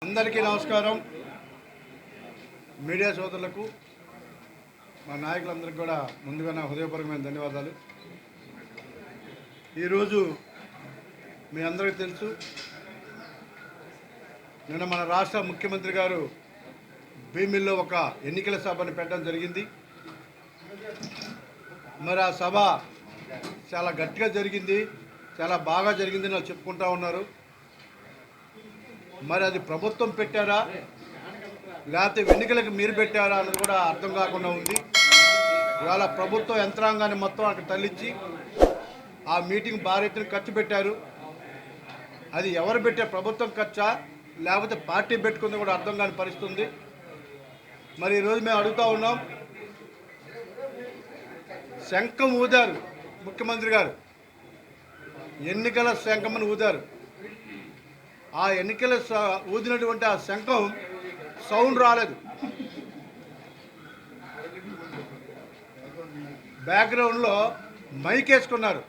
అందరికీ నమస్కారం. మీడియా సోదరులకు మా నాయకులందరికీ కూడా ముందుగా నా హృదయపూర్వకమైన ధన్యవాదాలు. ఈరోజు మీ అందరికీ తెలుసు, నిన్న మన రాష్ట్ర ముఖ్యమంత్రి గారు భీమిల్లో ఒక ఎన్నికల సభను పెట్టడం జరిగింది. మరి ఆ సభ చాలా గట్టిగా జరిగింది, చాలా బాగా జరిగిందని వాళ్ళు చెప్పుకుంటూ ఉన్నారు. మరి అది ప్రభుత్వం పెట్టారా లేకపోతే ఎన్నికలకు మీరు పెట్టారా అన్నది కూడా అర్థం కాకుండా ఉంది. ఇవాళ ప్రభుత్వ యంత్రాంగాన్ని మొత్తం అక్కడ తరలించి ఆ మీటింగ్ భారీ ఎత్తున ఖర్చు పెట్టారు. అది ఎవరు పెట్టారు, ప్రభుత్వం ఖర్చా లేకపోతే పార్టీ పెట్టుకుంది కూడా అర్థం కాని పరిస్థితి ఉంది. మరి ఈరోజు మేము అడుగుతూ ఉన్నాం, శంఖం ఊదారు ముఖ్యమంత్రి గారు, ఎన్నికల శంఖమని ఊదారు. ఆ ఎన్నికల ఊదినటువంటి ఆ శంఖం సౌండ్ రాలేదు. బ్యాక్గ్రౌండ్లో మైక్ వేసుకున్నారు,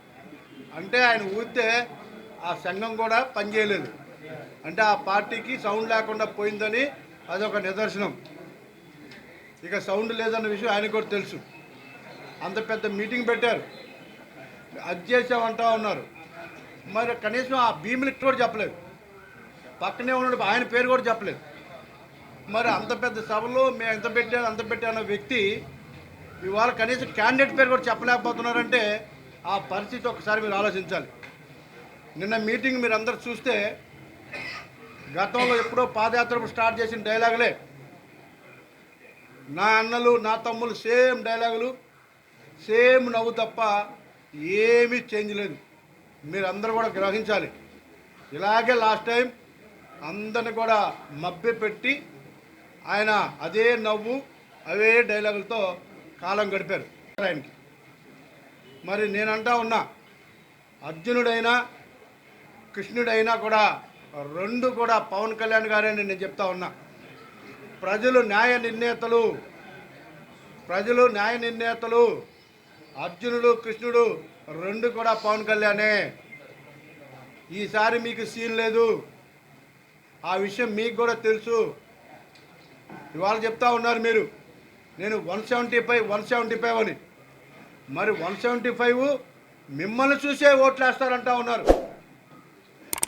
అంటే ఆయన ఊదితే ఆ శంఖం కూడా పనిచేయలేదు, అంటే ఆ పార్టీకి సౌండ్ లేకుండా పోయిందని అదొక నిదర్శనం. ఇక సౌండ్ లేదన్న విషయం ఆయనకు కూడా తెలుసు. అంత పెద్ద మీటింగ్ పెట్టారు, అది చేసామంటా ఉన్నారు. మరి కనీసం ఆ భీములకి కూడా చెప్పలేదు, పక్కనే ఉన్నాడు ఆయన పేరు కూడా చెప్పలేదు. మరి అంత పెద్ద సభలో మేము ఎంత పెట్టాను అంత పెట్టాను వ్యక్తి ఇవాళ కనీసం క్యాండిడేట్ పేరు కూడా చెప్పలేకపోతున్నారంటే ఆ పరిస్థితి ఒకసారి మీరు ఆలోచించాలి. నిన్న మీటింగ్ మీరు అందరు చూస్తే గతంలో ఎప్పుడో పాదయాత్ర స్టార్ట్ చేసిన డైలాగులే, నా అన్నలు నా తమ్ములు సేమ్ డైలాగులు, సేమ్ నవ్వు తప్ప ఏమీ చేంజ్ లేదు. మీరు అందరూ కూడా గ్రహించాలి. ఇలాగే లాస్ట్ టైం అందరిని కూడా మభ్య పెట్టి ఆయన అదే నవ్వు అవే డైలాగులతో కాలం గడిపారు ఆయనకి. మరి నేనంటా ఉన్నా, అర్జునుడైనా కృష్ణుడైనా కూడా రెండు కూడా పవన్ కళ్యాణ్ గారే నేను చెప్తా ఉన్నా. ప్రజలు న్యాయ నిర్ణేతలు, అర్జునుడు కృష్ణుడు రెండు కూడా పవన్ కళ్యాణే. ఈసారి మీకు సీన్ లేదు, ఆ విషయం మీకు కూడా తెలుసు. ఇవాళ చెప్తా ఉన్నారు మీరు, నేను 175 అని. మరి 175 మిమ్మల్ని చూసే ఓట్లు వేస్తారంటా ఉన్నారు.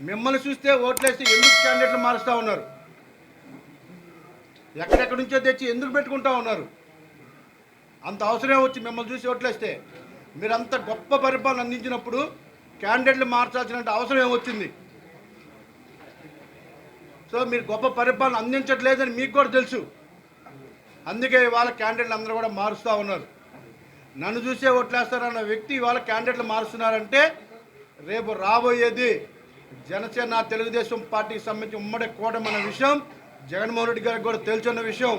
మిమ్మల్ని చూస్తే ఓట్లేసి ఎందుకు క్యాండిడేట్లు మారుస్తూ ఉన్నారు? ఎక్కడెక్కడి నుంచో తెచ్చి ఎందుకు పెట్టుకుంటా ఉన్నారు? అంత అవసరమే వచ్చి మిమ్మల్ని చూసి ఓట్లేస్తే? మీరు అంత గొప్ప పరిపాలన అందించినప్పుడు క్యాండిడేట్లు మార్చాల్సిన అవసరం ఏమొచ్చింది? సో మీరు గొప్ప పరిపాలన అందించట్లేదని మీకు కూడా తెలుసు. అందుకే ఇవాళ క్యాండిడేట్లు అందరూ కూడా మారుస్తూ ఉన్నారు. నన్ను చూసే ఓట్లేస్తారన్న వ్యక్తి ఇవాళ క్యాండిడేట్లు మారుస్తున్నారంటే రేపు రాబోయేది జనసేన తెలుగుదేశం పార్టీకి సంబంధించి ఉమ్మడి కూటమి అన్న విషయం జగన్మోహన్ రెడ్డి గారికి కూడా తెలుసున్న విషయం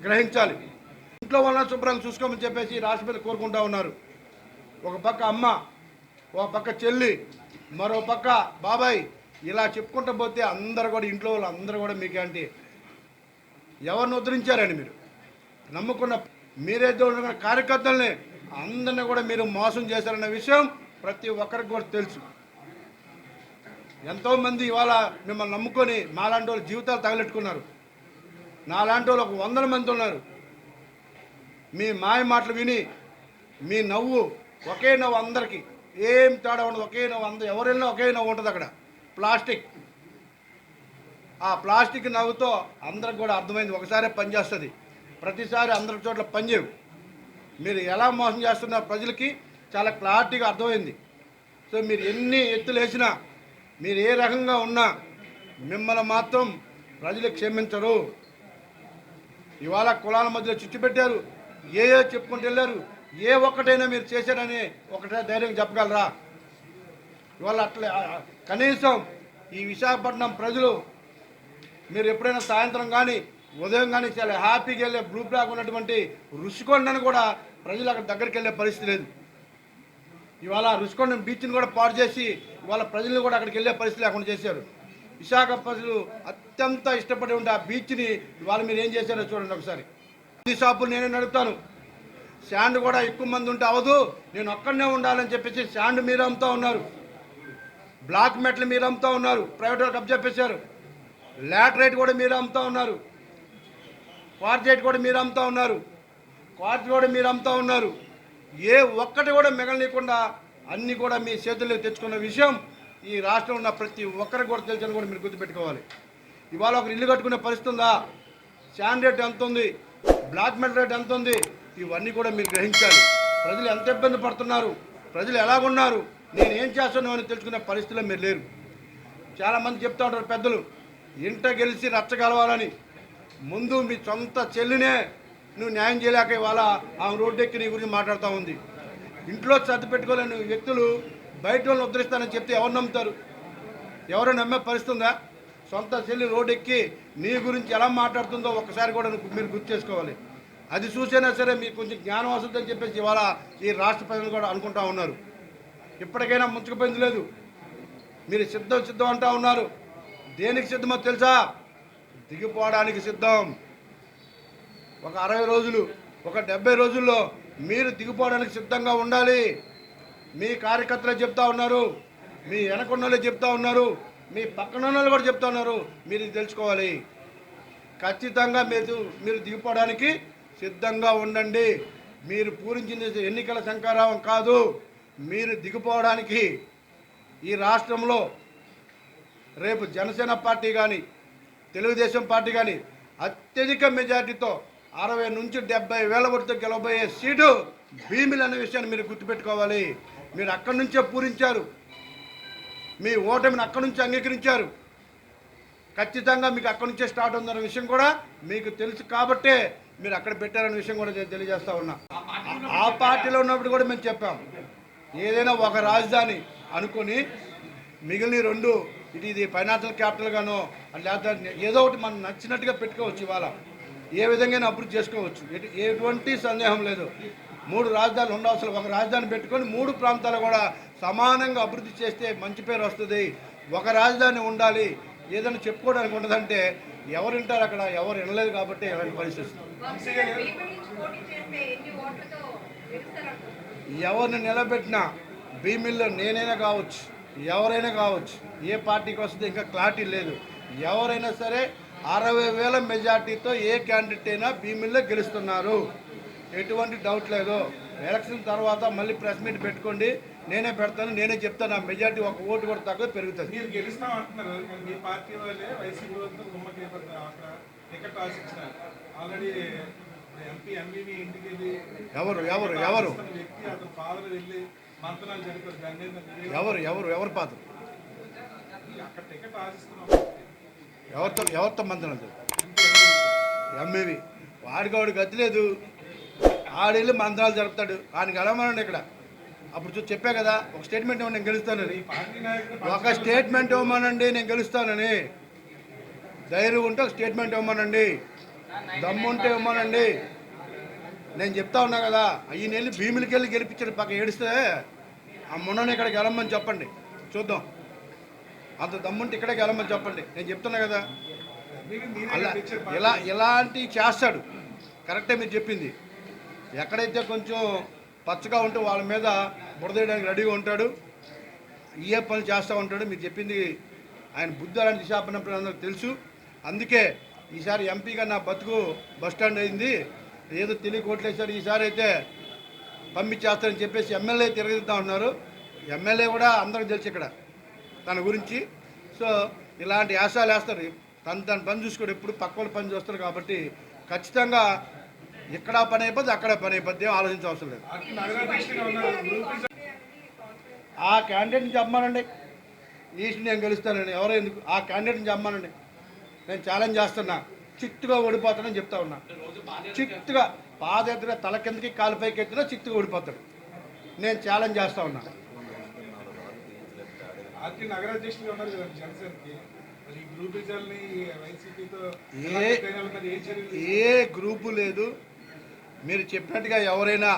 గ్రహించాలి. ఇంట్లో వాళ్ళని శుభ్రంగా చూసుకోమని చెప్పేసి రాష్ట్రపతి కోరుకుంటా ఉన్నారు. ఒక పక్క అమ్మ, ఒక పక్క చెల్లి, మరో పక్క బాబాయ్, ఇలా చెప్పుకుంటూ పోతే అందరూ కూడా ఇంట్లో వాళ్ళు అందరూ కూడా మీకేంటి ఎవరిని ఉద్ధరించారండి? మీరు నమ్ముకున్న మీరైతే ఉన్న కార్యకర్తల్ని అందరినీ కూడా మీరు మోసం చేశారన్న విషయం ప్రతి ఒక్కరికి కూడా తెలుసు. ఎంతోమంది ఇవాళ మిమ్మల్ని నమ్ముకొని మాలాంటి వాళ్ళు జీవితాలు తగలెట్టుకున్నారు. నాలాంటి వాళ్ళు ఒక 100 మంది ఉన్నారు. మీ మాయ మాటలు విని మీ నవ్వు ఒకే నవ్వు, అందరికీ ఏం తేడా ఉండదు, ఒకే నవ్వు. అందరూ ఎవరైనా ఒకే నవ్వు ఉంటుంది. అక్కడ ప్లాస్టిక్, ఆ ప్లాస్టిక్ నవ్వుతో అందరికి కూడా అర్థమైంది, ఒకసారి పనిచేస్తుంది, ప్రతిసారి అందరి చోట్ల పనిచేయవు. మీరు ఎలా మోసం చేస్తున్నారు ప్రజలకి చాలా క్లారిటీగా అర్థమైంది. సో మీరు ఎన్ని ఎత్తులు వేసినా, మీరు ఏ రకంగా ఉన్నా మిమ్మల్ని మాత్రం ప్రజలు క్షమించరు. ఇవాళ కులాల మధ్యలో చిచ్చు పెట్టారు, ఏ చెప్పుకుంటూ వెళ్ళారు. ఏ ఒక్కటైనా మీరు చేశారని ఒకటే ధైర్యంగా చెప్పగలరా? ఇవాళ అట్లా కనీసం ఈ విశాఖపట్నం ప్రజలు మీరు ఎప్పుడైనా సాయంత్రం కానీ ఉదయం కానీ చాలా హ్యాపీగా వెళ్ళే బ్లూ బ్లాక్ ఉన్నటువంటి రుషికొండను కూడా ప్రజలు అక్కడ దగ్గరికి వెళ్ళే పరిస్థితి లేదు. ఇవాళ రుషికొండ బీచ్ని కూడా పాడు చేసి ఇవాళ ప్రజలను కూడా అక్కడికి వెళ్ళే పరిస్థితి లేకుండా చేశారు. విశాఖ ప్రజలు అత్యంత ఇష్టపడి ఉంటే ఆ బీచ్ని ఇవాళ మీరు ఏం చేశారో చూడండి ఒకసారి. ఈ షాపులు నేనే నడుపుతాను, శాండ్ కూడా ఎక్కువ మంది ఉంటే అవదు, నేను ఒక్కడనే ఉండాలని చెప్పేసి శాండ్ మీరు అమ్ముతూ ఉన్నారు, బ్లాక్ మెటల్ మీరు అమ్ముతూ ఉన్నారు, ప్రైవేట్ వాళ్ళు కబ్జా చేశారు. లాటరైట్ కూడా మీరు అమ్ముతా ఉన్నారు, క్వార్జైట్ కూడా మీరు అమ్ముతా ఉన్నారు, క్వార్జ్ కూడా మీరు అమ్ముతా ఉన్నారు. ఏ ఒక్కటి కూడా మిగలనీయకుండా అన్నీ కూడా మీ చేతుల్లో తెచ్చుకున్న విషయం ఈ రాష్ట్రంలో ఉన్న ప్రతి ఒక్కరికి కూడా తెలుసని కూడా మీరు గుర్తుపెట్టుకోవాలి. ఇవాళ ఒకరు ఇల్లు కట్టుకునే పరిస్థితి ఉందా? శాండ్ రేట్ ఎంత ఉంది, బ్లాక్ మెటల్ రేట్ ఎంత ఉంది, ఇవన్నీ కూడా మీరు గ్రహించాలి. ప్రజలు ఎంత ఇబ్బంది పడుతున్నారు, ప్రజలు ఎలాగున్నారు, నేను ఏం చేస్తున్నాను అని తెలుసుకునే పరిస్థితిలో మీరు లేరు. చాలామంది చెప్తూ ఉంటారు పెద్దలు, ఇంట గెలిచి రచ్చగలవాలని. ముందు మీ సొంత చెల్లినే నువ్వు న్యాయం చేయలేక ఇవాళ ఆమె రోడ్డెక్కి నీ గురించి మాట్లాడుతూ ఉంది. ఇంట్లో సర్ది పెట్టుకోలేని వ్యక్తులు బయట వాళ్ళని ఉద్ధరిస్తానని చెప్తే ఎవరు నమ్ముతారు? ఎవరు నమ్మే పరిస్థితి ఉందా? సొంత చెల్లి రోడ్డెక్కి నీ గురించి ఎలా మాట్లాడుతుందో ఒక్కసారి కూడా మీరు గుర్తు చేసుకోవాలి. అది చూసైనా సరే మీకు కొంచెం జ్ఞానం వస్తుందని చెప్పేసి ఇవాళ ఈ రాష్ట్ర ప్రజలు కూడా అనుకుంటా ఉన్నారు. ఇప్పటికైనా ముంచుకుపోయింది లేదు. మీరు సిద్ధం అంటూ ఉన్నారు. దేనికి సిద్ధమో తెలుసా? దిగిపోవడానికి సిద్ధం. ఒక 60 రోజులు, ఒక 70 రోజుల్లో మీరు దిగిపోవడానికి సిద్ధంగా ఉండాలి. మీ కార్యకర్తలే చెప్తా ఉన్నారు, మీ వెనకున్నోళ్ళే చెప్తా ఉన్నారు, మీ పక్కన వాళ్ళు కూడా చెప్తా ఉన్నారు. మీరు ఇది తెలుసుకోవాలి. ఖచ్చితంగా మీరు దిగిపోవడానికి సిద్ధంగా ఉండండి. మీరు పూరించింది ఎన్నికల శంఖారావం కాదు. మీరు దిగిపోవడానికి ఈ రాష్ట్రంలో రేపు జనసేన పార్టీ కానీ తెలుగుదేశం పార్టీ కానీ అత్యధిక మెజార్టీతో 60 నుంచి 70,000 వరకు గెలవబోయే సీటు భీమిలి అనే విషయాన్ని మీరు గుర్తుపెట్టుకోవాలి. మీరు అక్కడి నుంచే పూరించారు, మీ ఓటమిని అక్కడి నుంచి అంగీకరించారు. ఖచ్చితంగా మీకు అక్కడి నుంచే స్టార్ట్ ఉందన్న విషయం కూడా మీకు తెలుసు కాబట్టే మీరు అక్కడ పెట్టారన్న విషయం కూడా నేను తెలియజేస్తా ఉన్నా. ఆ పార్టీలో ఉన్నప్పుడు కూడా మేము చెప్పాం, ఏదైనా ఒక రాజధాని అనుకొని మిగిలిన 2 ఇది ఫైనాన్షియల్ క్యాపిటల్ గానో లేకపోతే ఏదో ఒకటి మనం నచ్చినట్టుగా పెట్టుకోవచ్చు. ఇవాళ ఏ విధంగా అభివృద్ధి చేసుకోవచ్చు, ఎటువంటి సందేహం లేదు. 3 రాజధానులు ఉండవలసిన ఒక రాజధాని పెట్టుకొని 3 ప్రాంతాలు కూడా సమానంగా అభివృద్ధి చేస్తే మంచి పేరు వస్తుంది. ఒక రాజధాని ఉండాలి, ఏదైనా చెప్పుకోవడానికి ఉండదంటే ఎవరు వింటారు? అక్కడ ఎవరు వినలేదు కాబట్టి ఎలాంటి పరిస్థితి. ఎవరిని నిలబెట్టినా భీమిల్లో నేనైనా కావచ్చు, ఎవరైనా కావచ్చు, ఏ పార్టీకి వస్తుంది ఇంకా క్లారిటీ లేదు. ఎవరైనా సరే 60,000 మెజార్టీతో ఏ క్యాండిడేట్ అయినా భీమిల్లో గెలుస్తున్నారు, ఎటువంటి డౌట్ లేదు. ఎలక్షన్ తర్వాత మళ్ళీ ప్రెస్ మీట్ పెట్టుకోండి, నేనే పెడతాను, నేనే చెప్తాను. ఆ మెజార్టీ ఒక ఓటు కూడా తగ్గ పెరుగుతుంది. మీరు గెలుస్తాం అంటున్నారు, మీ పార్టీ వాళ్ళే వైసీపీ వాళ్ళతో గుమ్మకి టికెట్ ఆశించినారు. ఆల్రెడీ ఎంపీ ఎంపీని ఇంటికి వెళ్ళి ఎవరు వ్యక్తి అతను ఫాదర్ వెళ్ళి మంతనాలు జరిపారు. దాన్ని ఎవరు పాత్ర? అక్కడ టికెట్ ఆశిస్తున్నాం. ఎవరితో మంతనాలు జరిపారు? ఎంఏవి వాడికి గతి లేదు, ఆడెళ్ళి మంతనాలు జరుపుతాడు. ఆయనకి వెళ్ళమనండి. ఇక్కడ అప్పుడు చెప్పా కదా, ఒక స్టేట్మెంట్ ఇవ్వండి నేను గెలుస్తానని. ఒక స్టేట్మెంట్ ఇవ్వమనండి నేను గెలుస్తానని. ధైర్యం ఉంటే ఒక స్టేట్మెంట్ ఇవ్వమనండి, దమ్ముంటే ఇవ్వమనండి. నేను చెప్తా ఉన్నా కదా, అయ్యి నెల్లి భీములకి వెళ్ళి గెలిపించాడు. పక్క ఏడిస్తే ఆ మొన్న ఇక్కడికి వెళ్ళమని చెప్పండి, చూద్దాం. అంత దమ్ముంటే ఇక్కడికి వెళ్ళమని చెప్పండి. నేను చెప్తున్నా కదా, అలా ఇలాంటివి చేస్తాడు. కరెక్టే మీరు చెప్పింది. ఎక్కడైతే కొంచెం పచ్చగా ఉంటే వాళ్ళ మీద బురదేయడానికి రెడీగా ఉంటాడు, ఏ పనులు చేస్తూ ఉంటాడు. మీరు చెప్పింది ఆయన బుద్ధి అలాంటి దిశాపడినప్పుడు అందరికి తెలుసు. అందుకే ఈసారి ఎంపీగా నా బతుకు బస్టాండ్ అయింది, ఏదో తెలియక ఓట్లేసారు. ఈసారి అయితే పంపించేస్తారని చెప్పేసి ఎమ్మెల్యే తిరగలుగుతూ ఉన్నారు. ఎమ్మెల్యే కూడా అందరికి తెలుసు ఇక్కడ తన గురించి. సో ఇలాంటి యాసాలు వేస్తారు. తన పని చూసుకోడు, ఎప్పుడు పక్క వాళ్ళ పని చూస్తారు. కాబట్టి ఖచ్చితంగా ఇక్కడ పని అయిపోద్ది, అక్కడ పని అయిపోద్ది, ఆలోచించే అవసరం లేదు. ఆ క్యాండిడేట్ని చెప్పమానండి, ఈస్ట్ నేను గెలుస్తానని. ఎవరో ఎందుకు ఆ క్యాండిడేట్ని చెప్పమానండి. నేను ఛాలెంజ్ చేస్తున్నా, చిత్తుగా ఓడిపోతానని చెప్తా ఉన్నా. చిత్తుగా పాదయాత్ర తల కిందకి కాలు పైకి ఎత్తినా చిత్తుగా ఓడిపోతాడు. నేను ఛాలెంజ్ చేస్తా ఉన్నా. ఏ గ్రూపు లేదు. మీరు చెప్పినట్టుగా ఎవరైనా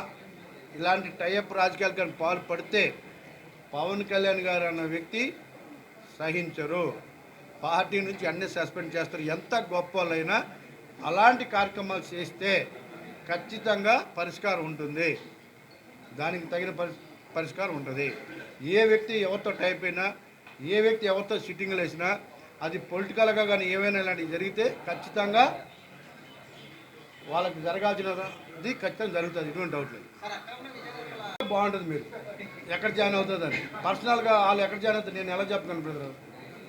ఇలాంటి టైఅప్ రాజకీయాలు కానీ పాల్పడితే పవన్ కళ్యాణ్ గారు అన్న వ్యక్తి సహించరు. పార్టీ నుంచి అన్ని సస్పెండ్ చేస్తారు. ఎంత గొప్ప వాళ్ళైనా అలాంటి కార్యక్రమాలు చేస్తే ఖచ్చితంగా పరిష్కారం ఉంటుంది, దానికి తగిన పరిష్కారం ఉంటుంది. ఏ వ్యక్తి ఎవరితో టైప్ అయినా, ఏ వ్యక్తి ఎవరితో సిట్టింగ్లు వేసినా అది పొలిటికల్గా కానీ ఏమైనా ఇలాంటివి జరిగితే ఖచ్చితంగా వాళ్ళకి జరగాల్సినది ఖచ్చితంగా జరుగుతుంది, ఇటువంటి డౌట్ లేదు. బాగుంటుంది మీరు ఎక్కడ జాయిన్ అవుతుందని పర్సనల్గా వాళ్ళు ఎక్కడ జాయిన్ అవుతుంది నేను ఎలా చెప్పగలను బ్రదర్.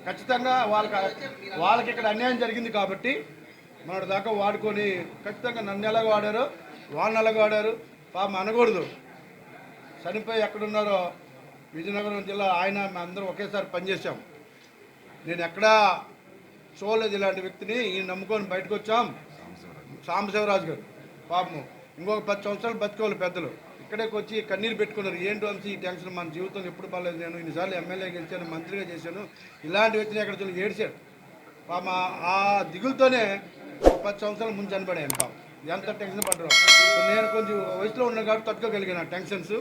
ఖచ్చితంగా వాళ్ళకి ఇక్కడ అన్యాయం జరిగింది కాబట్టి మన దాకా వాడుకొని ఖచ్చితంగా నన్ను ఎలాగ వాడారో వాళ్ళని ఎలాగ వాడారు పాపం అనకూడదు. చనిపోయి ఎక్కడున్నారో విజయనగరం జిల్లా ఆయన అందరం ఒకేసారి పనిచేసాం. నేను ఎక్కడా చూడలేదు ఇలాంటి వ్యక్తిని. ఈయన నమ్ముకొని బయటకు వచ్చాం. సాంబశివరాజు గారు పాపం ఇంకొక 10 సంవత్సరాలు బతికోవాలి పెద్దలు. ఇక్కడికి వచ్చి కన్నీరు పెట్టుకున్నారు. ఏంటో అని ఈ టెన్షన్ మన జీవితంలో ఎప్పుడు పర్లేదు. నేను ఇన్నిసార్లు ఎమ్మెల్యే గెలిచాను, మంత్రిగా చేశాను, ఇలాంటి వ్యక్తిని ఎక్కడ చూసి ఏడ్చాడు పాపం. ఆ దిగులతోనే 10 సంవత్సరాల ముందు చనిపడాను పాపం. ఎంత టెన్షన్ పడ్డారు. నేను కొంచెం వయసులో ఉన్నాను కాబట్టి తట్టుకోగలిగాను ఆ టెన్షన్స్.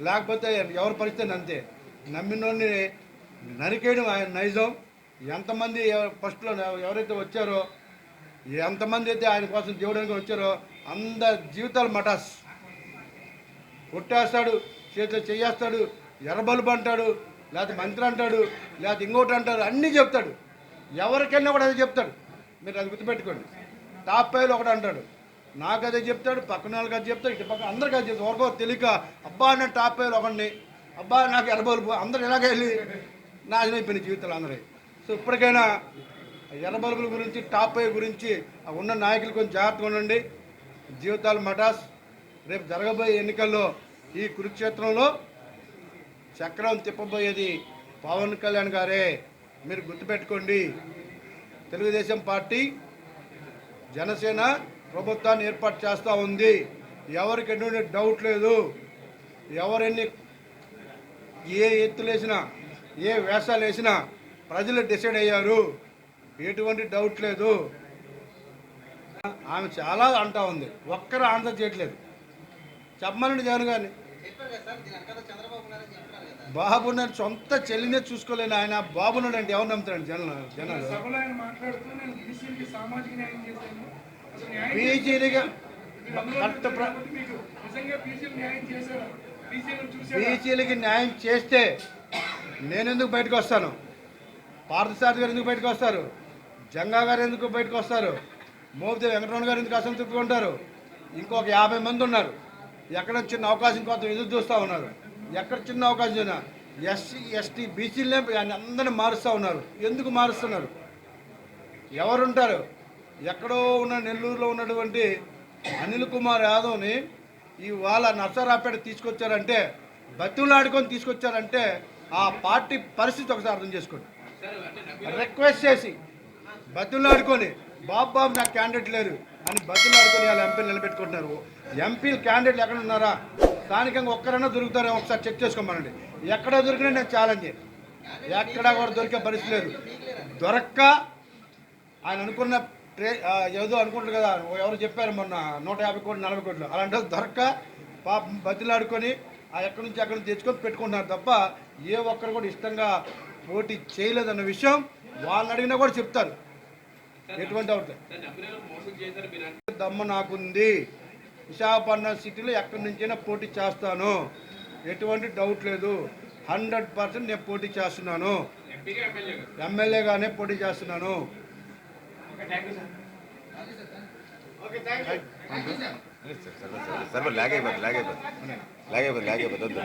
లేకపోతే ఎవరి పరిస్థితి అంతే. నమ్మినోడిని నరికేయడం ఆయన నైజం. ఎంతమంది ఫస్ట్లో ఎవరైతే వచ్చారో ఎంతమంది అయితే ఆయన కోసం దేవుడానికి వచ్చారో అందరి జీవితాలు మటాస్. కొట్టేస్తాడు, చేతిలో చెయ్యేస్తాడు, ఎర్రబలుపు అంటాడు, లేకపోతే మంత్రి అంటాడు, లేకపోతే ఇంకోటి అంటాడు, అన్నీ చెప్తాడు. ఎవరికైనా కూడా అదే చెప్తాడు. మీరు అది గుర్తుపెట్టుకోండి. టాప్ పైలు ఒకటి అంటాడు, నాకు అదే చెప్తాడు, పక్కన వాళ్ళకి అది చెప్తాడు, ఇటు పక్కన అందరికీ అది చెప్తాడు. ఎవరికో తెలియక అబ్బా అన్న టాప్ పైలు ఒకటి, అబ్బా నాకు ఎర్రబలుపు, అందరూ ఇలాగే వెళ్ళి నాశనం అయిపోయిన జీవితాలు అందరూ. సో ఇప్పటికైనా ఎర్రబల్బుల గురించి టాప్ పై గురించి ఉన్న నాయకులు కొంచెం జాగ్రత్తగా ఉండండి. జీవితాలు మటాస్. రేపు జరగబోయే ఎన్నికల్లో ఈ కురుక్షేత్రంలో చక్రం తిప్పబోయేది పవన్ కళ్యాణ్ గారే. మీరు గుర్తుపెట్టుకోండి. తెలుగుదేశం పార్టీ జనసేన ప్రభుత్వాన్ని ఏర్పాటు చేస్తూ ఉంది. ఎవరికి ఎటువంటి డౌట్ లేదు. ఎవరెన్ని ఏ ఎత్తులు వేసినా ఏ వేషాలు వేసినా ప్రజలు డిసైడ్ అయ్యారు. ఎటువంటి డౌట్ లేదు. ఆమె చాలా అంటా ఉంది, ఒక్కరు ఆన్సర్ చేయట్లేదు. చెప్పమనండి జగన్ గారిని. బాబు నేను సొంత చెల్లినే చూసుకోలేను. ఆయన బాబున్నాడు అంటే ఎవరు నమ్ముతాడు జనాలు. బీసీలకి న్యాయం చేస్తే నేనెందుకు బయటకు వస్తాను? పార్థసారథి గారు ఎందుకు బయటకు వస్తారు? జంగా గారు ఎందుకు బయటకు వస్తారు? మోపిదేవి వెంకటరమణ గారు ఎందుకు అసంతృప్తిగా ఉంటారు? ఇంకొక 50 మంది ఉన్నారు. ఎక్కడ చిన్న అవకాశం కోసం ఎదురు చూస్తూ ఉన్నారు. ఎక్కడ చిన్న అవకాశం అయినా ఎస్సీ ఎస్టీ బీసీలనే అందరినీ మారుస్తూ ఉన్నారు. ఎందుకు మారుస్తున్నారు? ఎవరుంటారు? ఎక్కడో ఉన్న నెల్లూరులో ఉన్నటువంటి అనిల్ కుమార్ యాదవ్ని ఇవాళ నర్సరాపేట తీసుకొచ్చారంటే, బతులాడుకొని తీసుకొచ్చారంటే ఆ పార్టీ పరిస్థితి ఒకసారి అర్థం చేసుకోండి. రిక్వెస్ట్ చేసి బతులాడుకొని బాబు నాకు క్యాండిడేట్ లేరు అని బతులాడుకొని వాళ్ళ ఎంపీలు నిలబెట్టుకుంటున్నారు. ఎంపీలు క్యాండిడేట్లు ఎక్కడ ఉన్నారా? స్థానికంగా ఒక్కరైనా దొరుకుతారో ఒకసారి చెక్ చేసుకోమనండి. ఎక్కడ దొరికినా నేను ఛాలెంజ్. ఎక్కడా కూడా దొరికే పరిస్థితి లేదు. దొరక్క ఆయన అనుకున్న ఏదో అనుకుంటారు కదా, ఎవరు చెప్పారు మొన్న 150 కోట్లు 40 కోట్లు అలాంటి దొరక్క పాపం బతులాడుకొని ఎక్కడి నుంచి అక్కడి నుంచి తెచ్చుకొని పెట్టుకుంటున్నారు తప్ప ఏ ఒక్కరు కూడా ఇష్టంగా పోటీ చేయలేదన్న విషయం వాళ్ళని అడిగినా కూడా చెప్తారు. ఎటువంటి డౌట్ దమ్ము నాకుంది. విశాఖపట్నం సిటీలో ఎక్కడి నుంచైనా పోటీ చేస్తాను. ఎటువంటి డౌట్ లేదు. 100% నేను పోటీ చేస్తున్నాను. ఎమ్మెల్యేగానే పోటీ చేస్తున్నాను. సరే లాగైపోతుంది